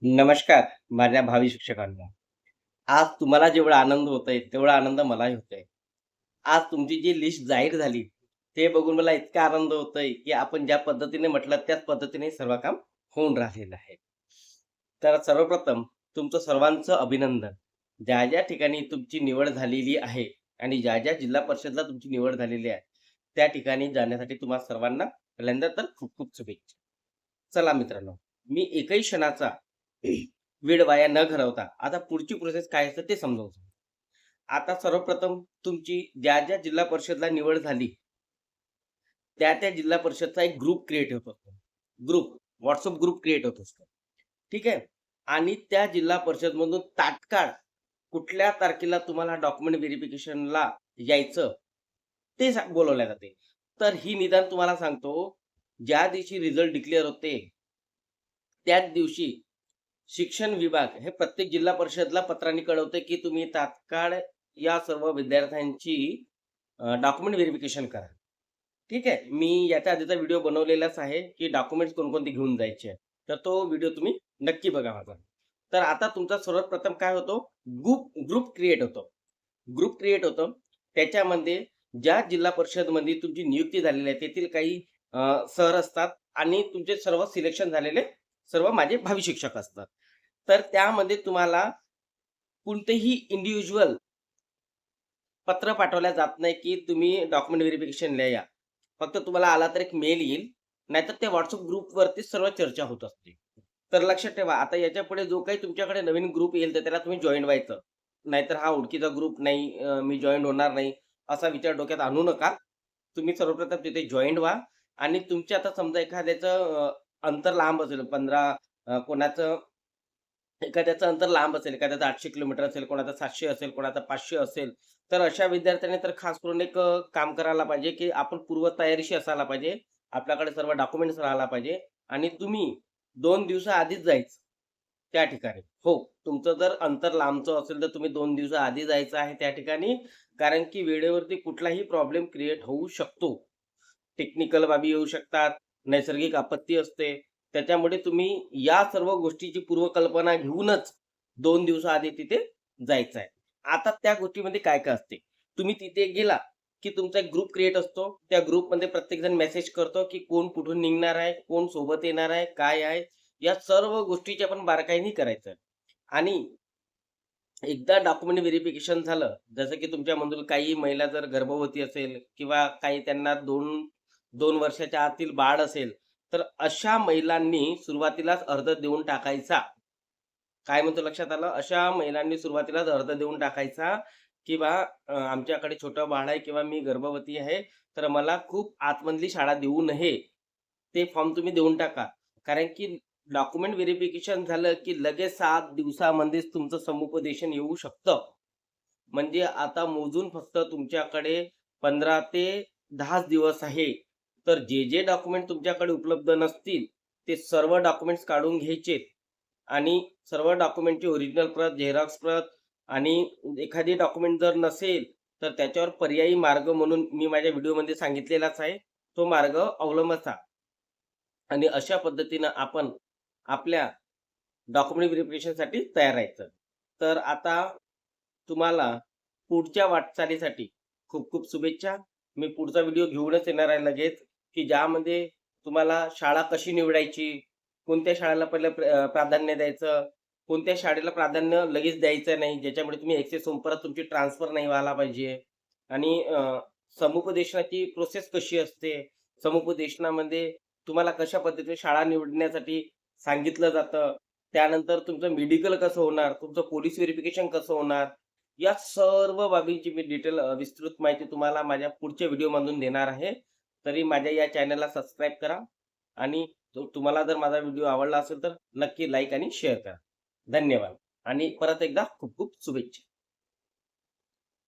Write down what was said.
नमस्कार माझ्या भावी शिक्षकांना. आज तुम्हाला जेवढा आनंद होतोय, तेवढा आनंद मलाही होतोय. आज तुमची जी लिस्ट जाहीर झाली, ते बघून मला इतका आनंद होतोय, की आपण ज्या पद्धतीने म्हटलं त्याच पद्धतीने सर्व काम होऊन राहिलेलं आहे. तर सर्वप्रथम तुमचं सर्वांचं अभिनंदन. ज्या ठिकाणी तुमची निवड झालेली आहे आणि ज्या जिल्हा परिषदला तुमची निवड झालेली आहे, त्या ठिकाणी जाण्यासाठी तुम्हा सर्वांना पहिल्यांदा तर खूप-खूप शुभेच्छा. चला मित्रांनो, मी एकही क्षणाचा वेळ वाया न घालवता आता पुढची प्रोसेस काय असते ते समजावतो. आता सर्वप्रथम तुमची ज्या जिल्हा परिषदला निवड झाली, त्या जिल्हा परिषदचा एक ग्रुप क्रिएट होत असतो. ग्रुप, WhatsApp ग्रुप क्रिएट होत असतो. ठीक आहे. आणि त्या जिल्हा परिषदमधून तात्काळ कुठल्या तारखेला तुम्हाला डॉक्युमेंट व्हेरिफिकेशनला यायचं, ते बोलावल्या जाते. तर ही निदान तुम्हाला सांगतो, ज्या दिवशी रिझल्ट डिक्लेअर होते, त्याच दिवशी शिक्षण विभाग हे प्रत्येक जिल्हा परिषदला पत्राने कळवते, की तुम्ही तात्काळ या सर्व विद्यार्थ्यांची डॉक्युमेंट व्हेरिफिकेशन करा. ठीक आहे. मी याच्या आधीचा व्हिडिओ बनवलेलाच आहे, की डॉक्युमेंट्स कोणकोणते घेऊन जायचे आहे. तर तो व्हिडिओ तुम्ही नक्की बघा माझा. तर आता तुमचा सर्वप्रथम काय होतो, ग्रुप ग्रुप क्रिएट होतो. ग्रुप क्रिएट होतं. त्याच्यामध्ये ज्या जिल्हा परिषदमध्ये तुमची नियुक्ती झालेली आहे, तेथील काही सर असतात आणि तुमचे सर्व सिलेक्शन झालेले सर्व माझे भावी शिक्षक असतात. तर त्यामध्ये तुम्हाला कोणतेही इंडिव्हिज्युअल पत्र पाठवल्या जात नाही, की तुम्ही डॉक्युमेंट व्हेरिफिकेशनला या. फक्त तुम्हाला आला तर एक मेल येईल, नाहीतर त्या WhatsApp ग्रुपवरती सर्व चर्चा होत असते. तर लक्षात ठेवा, आता याच्यापुढे जो काही तुमच्याकडे नवीन ग्रुप येईल, तर त्याला तुम्ही जॉइन व्हायचं. नाहीतर हा ओळखीचा ग्रुप नाही, मी जॉइन होणार नाही, असा विचार डोक्यात आणू नका. तुम्ही सर्वप्रथम तिथे जॉइन व्हा आणि तुमचे आता समजा एखाद्याचं अंतर लांब असेल 15 कोणाचं एखाद्याचं अंतर लांब असेल, एखाद्याचं 800 किलोमीटर असेल, कोणाचं 700 असेल, कोणाचं 500 असेल. तर अशा विद्यार्थ्यांनी तर खास करून एक काम करायला पाहिजे, की आपण पूर्वतयारीशी असायला पाहिजे. आपल्याकडे सर्व डॉक्युमेंट्स राहायला पाहिजे आणि तुम्ही 2 दिवसाआधीच जायचं त्या ठिकाणी. हो, तुमचं जर अंतर लांबचं असेल, तर तुम्ही 2 दिवसाआधी जायचं आहे त्या ठिकाणी. कारण की वेळेवरती कुठलाही प्रॉब्लेम क्रिएट होऊ शकतो. टेक्निकल बाबी येऊ शकतात, नैसर्गिक आपत्ती असते. त्याच्यामुळे तुम्ही या सर्व गोष्टीची पूर्वकल्पना घेऊनच 2 दिवसाआधी तिथे जायचं आहे. आता त्या गोष्टीमध्ये काय-काय असते. तुम्ही तिथे गेला, की तुमचा एक ग्रुप क्रिएट असतो. त्या ग्रुपमध्ये प्रत्येकजण मेसेज करतो, की कोण कुठून निघणार आहे, कोण सोबत येणार आहे, काय आहे. या सर्व गोष्टीची आपण बारकाईने करायचं आहे. आणि एकदा डॉक्युमेंट व्हेरिफिकेशन झालं, जसं की तुमच्यामधून काही महिला जर गर्भवती असेल किंवा काही त्यांना 2 वर्षाच्या आतील बाळ असेल, तर अशा महिलांनी सुरुवातीलाच अर्ज देऊन टाकायचा. काय म्हणतो लक्षात आलं? अशा महिलांनी सुरुवातीलाच अर्ज देऊन टाकायचा, की आमच्याकडे छोटं बाळ आहे किंवा मी गर्भवती आहे, तर मला खूप आतमधली शाळा देऊ नये. ते फॉर्म तुम्ही देऊन टाका. कारण की डॉक्युमेंट व्हेरिफिकेशन झालं, की लगेच 7 दिवसामध्येच तुमचं समुपदेशन येऊ शकतं. म्हणजे आता मोजून फक्त तुमच्याकडे 15 ते 10च दिवस आहे. तर जे डॉक्युमेंट तुमच्याकडे उपलब्ध नसतील, ते सर्व डॉक्युमेंट्स काढून घ्यायचे आणि सर्व डॉक्युमेंटची ओरिजिनल प्रत, झेरॉक्स प्रत आणि एखादी डॉक्युमेंट जर नसेल, तर त्याच्यावर पर्यायी मार्ग म्हणून मी माझ्या व्हिडिओमध्ये सांगितलेलाच आहे. तो मार्ग अवलंबायचा आणि अशा पद्धतीनं आपण आपल्या डॉक्युमेंट व्हेरिफिकेशनसाठी तयार राहायचं. तर आता तुम्हाला पुढच्या वाटचालीसाठी खूप-खूप शुभेच्छा. मी पुढचा व्हिडिओ घेऊनच येणार आहे लगेच, की ज्यामध्ये तुम्हाला शाळा कशी निवडायची, कोणत्या शाळेला पहिलं प्राधान्य द्यायचं, कोणत्या शाळेला प्राधान्य लगेच द्यायचं नाही, ज्याच्यामुळे तुम्ही एक्सेस होऊन परत तुमची ट्रान्सफर नाही व्हायला पाहिजे आणि समुपदेशनाची प्रोसेस कशी असते, समुपदेशनामध्ये तुम्हाला कशा पद्धतीने शाळा निवडण्यासाठी सांगितलं जातं. त्यानंतर तुमचं मेडिकल कसं होणार, तुमचं पोलिस व्हेरिफिकेशन कसं होणार, या सर्व बाबींची मी विस्तृत माहिती तुम्हाला माझ्या पुढच्या व्हिडिओमधून देणार आहे. तरी माझ्या या चॅनलला सबस्क्राईब करा आणि तुम्हाला जर माझा व्हिडिओ आवडला असेल तर नक्की लाईक आणि शेअर करा. धन्यवाद आणि परत एकदा खूप खूप शुभेच्छा.